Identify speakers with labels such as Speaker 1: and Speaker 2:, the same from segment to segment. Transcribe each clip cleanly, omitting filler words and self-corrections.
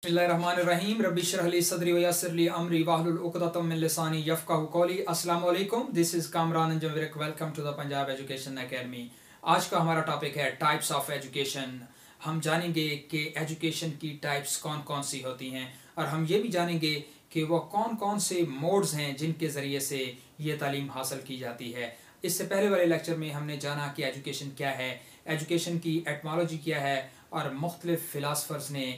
Speaker 1: बिस्मिल्लाहिर्रहमानिर्रहीम रब्बि इश्रह ली सदरी व यस्सिर ली अमरी वाहलुल उक़दतम मिन लिसानी यफ़क़हू क़ौली। अस्सलाम वालेकुम, this is Kamran Anjum. Welcome to the Punjab education academy. आज का हमारा टॉपिक है टाइप्स ऑफ एजुकेशन। हम जानेंगे कि एजुकेशन की टाइप्स कौन कौन सी होती हैं और हम ये भी जानेंगे कि वो कौन कौन से मोड्स हैं जिनके ज़रिए से ये तालीम हासिल की जाती है। इससे पहले वाले लेक्चर में हमने जाना कि एजुकेशन क्या है, एजुकेशन की एटमोलॉजी क्या है और मुख्तलिफ फ़िलासफ़र्स ने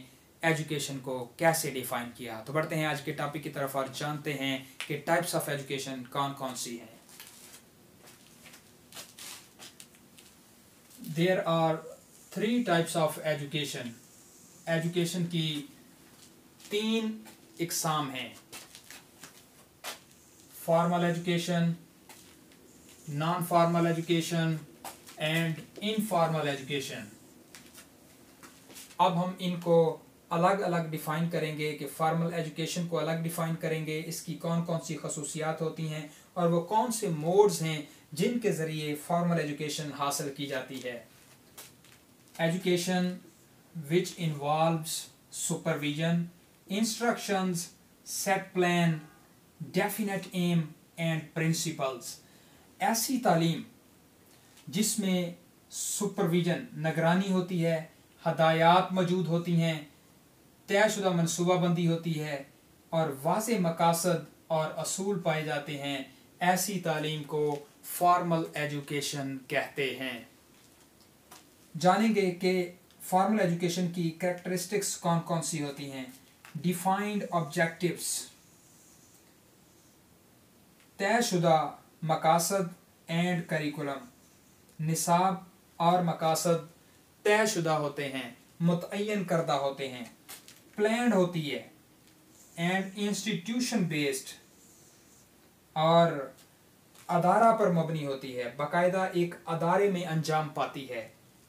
Speaker 1: एजुकेशन को कैसे डिफ़ाइन किया। तो बढ़ते हैं आज के टॉपिक की तरफ और जानते हैं कि टाइप्स ऑफ एजुकेशन कौन कौन सी हैं। There are 3 types of education. Education की 3 इकसाम हैं: formal education, non formal education and informal education. अब हम इनको अलग अलग डिफ़ाइन करेंगे कि फ़ॉर्मल एजुकेशन को अलग डिफ़ाइन करेंगे, इसकी कौन कौन सी खसूसियात होती हैं और वो कौन से मोड्स हैं जिनके ज़रिए फ़ॉर्मल एजुकेशन हासिल की जाती है। Education which involves supervision, instructions, set plan, definite aim and principles. ऐसी तालीम जिसमें सुपरविजन निगरानी होती है, हदायत मौजूद होती हैं, तयशुदा मनसूबाबंदी होती है और वाज़े मकासद और असूल पाए जाते हैं, ऐसी तालीम को फॉर्मल एजुकेशन कहते हैं। जानेंगे कि फॉर्मल एजुकेशन की कैरेक्टरिस्टिक्स कौन कौन सी होती हैं। डिफाइंड ऑब्जेक्टिव्स, तयशुदा मकासद एंड करिकुलम। निसाब और मकासद तयशुदा होते हैं, मुतय्यन करदा होते हैं, प्लान्ड होती है एंड इंस्टीट्यूशन बेस्ड और अदारा पर मबनी होती है, बाकायदा एक अदारे में अंजाम पाती है।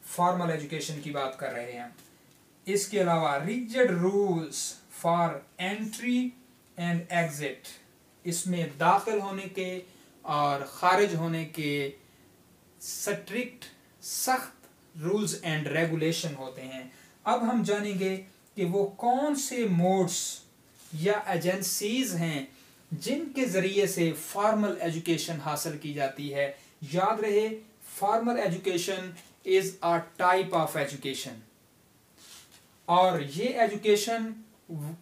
Speaker 1: फॉर्मल एजुकेशन की बात कर रहे हैं। इसके अलावा rigid rules for entry and exit, इसमें दाखिल होने के और ख़ारिज होने के स्ट्रिक्ट सख्त रूल्स एंड रेगुलेशन होते हैं। अब हम जानेंगे कि वो कौन से मोड्स या एजेंसीज हैं जिनके ज़रिए से फॉर्मल एजुकेशन हासिल की जाती है। याद रहे, formal education is a type of education और ये एजुकेशन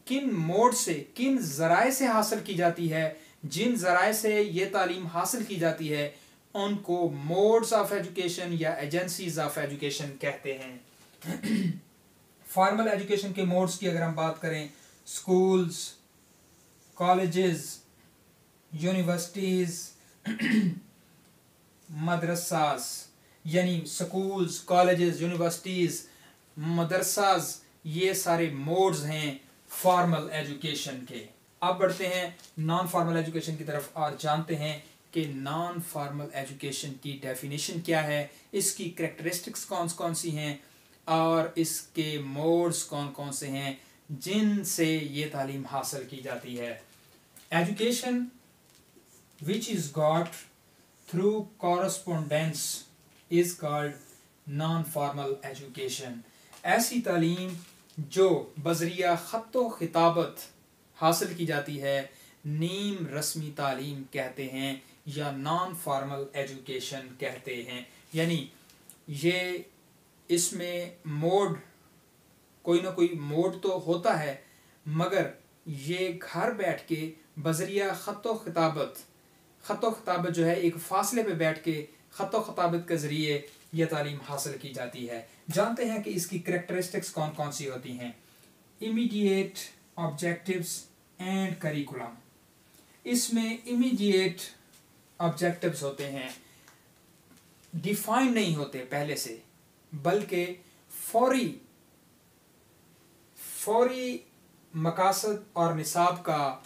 Speaker 1: किन मोड से, किन ज़राए से हासिल की जाती है, जिन ज़राए से ये तालीम हासिल की जाती है उनको मोड्स ऑफ एजुकेशन या एजेंसीज ऑफ एजुकेशन कहते हैं। फॉर्मल एजुकेशन के मोड्स की अगर हम बात करें, स्कूल्स, कॉलेजेस, यूनिवर्सिटीज़, मदरसास, यानी स्कूल्स, कॉलेजेस, यूनिवर्सिटीज़, मदरसास, ये सारे मोड्स हैं फॉर्मल एजुकेशन के। अब बढ़ते हैं नॉन फॉर्मल एजुकेशन की तरफ और जानते हैं कि नॉन फॉर्मल एजुकेशन की डेफिनेशन क्या है, इसकी कैरेक्टरिस्टिक्स कौन कौन सी हैं और इसके मोड्स कौन कौन से हैं जिनसे ये तालीम हासिल की जाती है। Education which is got through correspondence is called non formal education. ऐसी तालीम जो बज़रिया ख़त्तो खिताबत हासिल की जाती है नीम रस्मी तालीम कहते हैं या नॉन फॉर्मल एजुकेशन कहते हैं। यानी ये इसमें मोड, कोई ना कोई मोड तो होता है, मगर ये घर बैठ के बज़रिया ख़त्तो ख़िताबत जो है एक फ़ासले पे बैठ के ख़त्तो ख़िताबत के ज़रिए यह तालीम हासिल की जाती है। जानते हैं कि इसकी कैरेक्टरिस्टिक्स कौन कौन सी होती हैं। Immediate objectives and curriculum. इसमें इमीडिएट ऑब्जेक्टिव्स होते हैं, डिफाइन नहीं होते पहले से, बल्कि फौरी मकासद और निसाब का,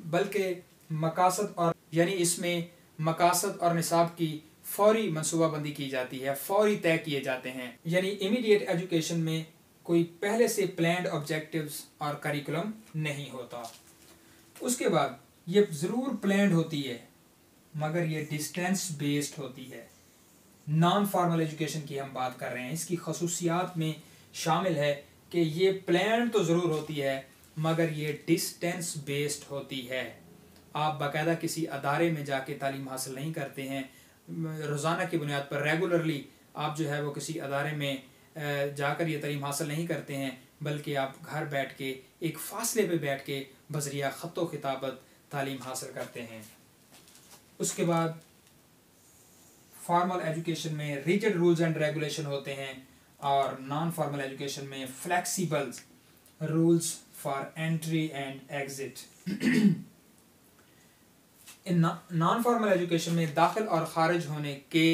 Speaker 1: बल्कि मकासद और यानी इसमें मकासद और निसाब की फौरी मनसूबाबंदी की जाती है, फौरी तय किए जाते हैं। यानी इमीडिएट एजुकेशन में कोई पहले से प्लान्ड ऑब्जेक्टिव्स और करिकुलम नहीं होता। उसके बाद ये ज़रूर प्लान्ड होती है मगर ये डिस्टेंस बेस्ड होती है। नॉन फॉर्मल एजुकेशन की हम बात कर रहे हैं, इसकी खसूसियात में शामिल है कि ये प्लान तो ज़रूर होती है मगर ये डिस्टेंस बेस्ड होती है। आप बाकायदा किसी अदारे में जाके तालीम हासिल नहीं करते हैं, रोज़ाना की बुनियाद पर रेगुलरली आप जो है वो किसी अदारे में जाकर ये तालीम हासिल नहीं करते हैं, बल्कि आप घर बैठ के एक फ़ासले पे बैठ के बज़रिया ख़त्तो खिताबत तालीम हासिल करते हैं। उसके बाद फॉर्मल एजुकेशन में रिजिड रूल्स एंड रेगुलेशन होते हैं और नॉन फॉर्मल एजुकेशन में flexible rules for entry and exit. Non formal education में दाखिल और खारिज होने के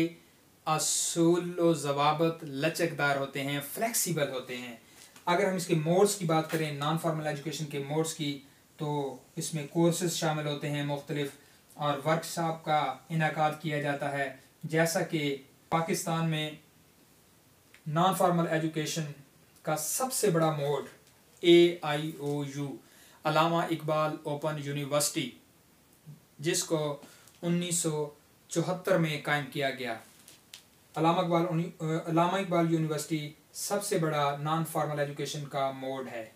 Speaker 1: असूल व ज़वाबित लचकदार होते हैं, फ्लेक्सिबल होते हैं। अगर हम इसके मोड्स की बात करें, नॉन फॉर्मल एजुकेशन के मोड्स की, तो इसमें कोर्सेज शामिल होते हैं मुख्तलिफ, और वर्कशॉप का इनेकाद किया जाता है। जैसा कि पाकिस्तान में नॉन फॉर्मल एजुकेशन का सबसे बड़ा मोड AIOU अल्लामा इकबाल ओपन यूनिवर्सिटी, जिसको 1974 में कायम किया गया। अल्लामा इकबाल यूनिवर्सिटी सबसे बड़ा नॉन फॉर्मल एजुकेशन का मोड है।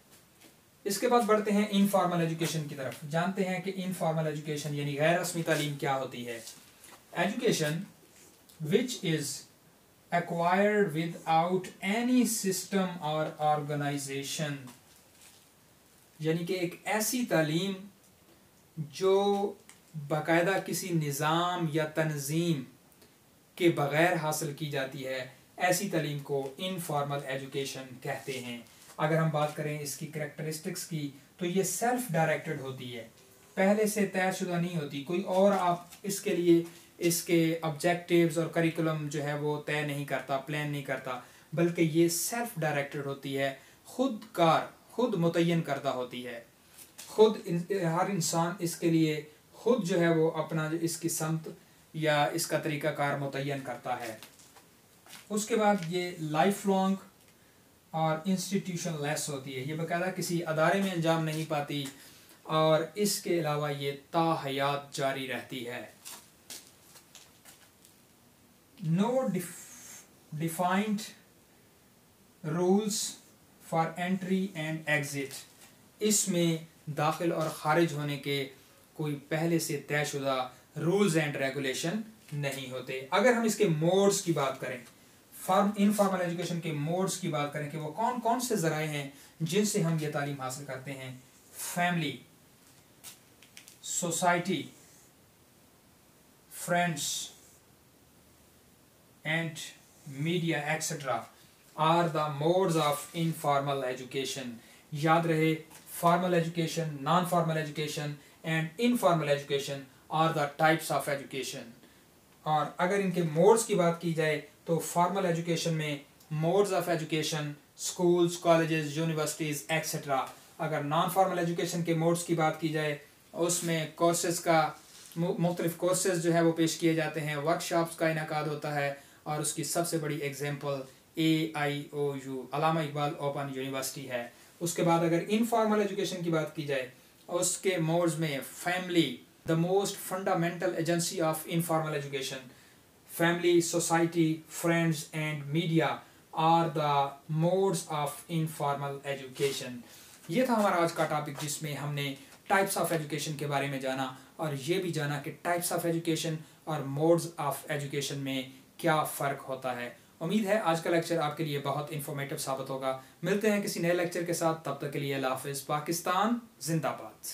Speaker 1: इसके बाद बढ़ते हैं इनफॉर्मल एजुकेशन की तरफ। जानते हैं कि इनफॉर्मल एजुकेशन यानी गैर रस्मी तालीम क्या होती है। Education which is acquired without any system or organization, यानी कि एक ऐसी तालीम जो बाकायदा किसी निज़ाम या तंजीम के बग़ैर हासिल की जाती है, ऐसी तालीम को इनफॉर्मल एजुकेशन कहते हैं। अगर हम बात करें इसकी करैक्टरिस्टिक्स की, तो ये सेल्फ डायरेक्टेड होती है, पहले से तयशुदा नहीं होती। कोई और आप इसके लिए इसके ऑब्जेक्टिव्स और करिकुलम जो है वो तय नहीं करता, प्लान नहीं करता, बल्कि ये सेल्फ डायरेक्टेड होती है, खुद मुतय्यन करदा होती है। हर इंसान इसके लिए खुद जो है वो अपना इसकी समत या इसका तरीक़ाकार मुतय्यन करता है। उसके बाद ये लाइफ लॉन्ग और इंस्टीट्यूशन लेस होती है, ये बाकायदा किसी अदारे में अंजाम नहीं पाती, और इसके अलावा ये ताहयात जारी रहती है। No defined rules for entry and exit, इसमें दाखिल और ख़ारिज होने के कोई पहले से तयशुदा रूल्स एंड रेगुलेशन नहीं होते। अगर हम इसके मोड्स की बात करें, इनफॉर्मल एजुकेशन के मोड्स की बात करें कि वो कौन कौन से ज़राए हैं जिनसे हम ये तालीम हासिल करते हैं। Family, society, friends and media etc. are the modes of informal education. याद रहे, formal education, non-formal education and informal education are the types of education. और अगर इनके modes की बात की जाए तो formal education में modes of education, schools, colleges, universities etc. अगर non-formal education के modes की बात की जाए, उसमें courses का मुख्तलिफ कोर्सेज जो है वो पेश किए जाते हैं, वर्कशॉप्स का इनेकाद होता है, और उसकी सबसे बड़ी एग्जांपल AIOU अल्लामा इकबाल ओपन यूनिवर्सिटी है। उसके बाद अगर इनफॉर्मल एजुकेशन की बात की जाए, उसके मोड्स में family, the most fundamental agency of informal education, family, society, friends and media are the modes of informal education. ये था हमारा आज का टॉपिक, जिसमें हमने टाइप्स ऑफ एजुकेशन के बारे में जाना, और ये भी जाना कि टाइप्स ऑफ एजुकेशन और मोड्स ऑफ एजुकेशन में क्या फ़र्क होता है। उम्मीद है आज का लेक्चर आपके लिए बहुत इन्फॉर्मेटिव साबित होगा। मिलते हैं किसी नए लेक्चर के साथ, तब तक के लिए अल्लाह हाफ़िज़। पाकिस्तान जिंदाबाद।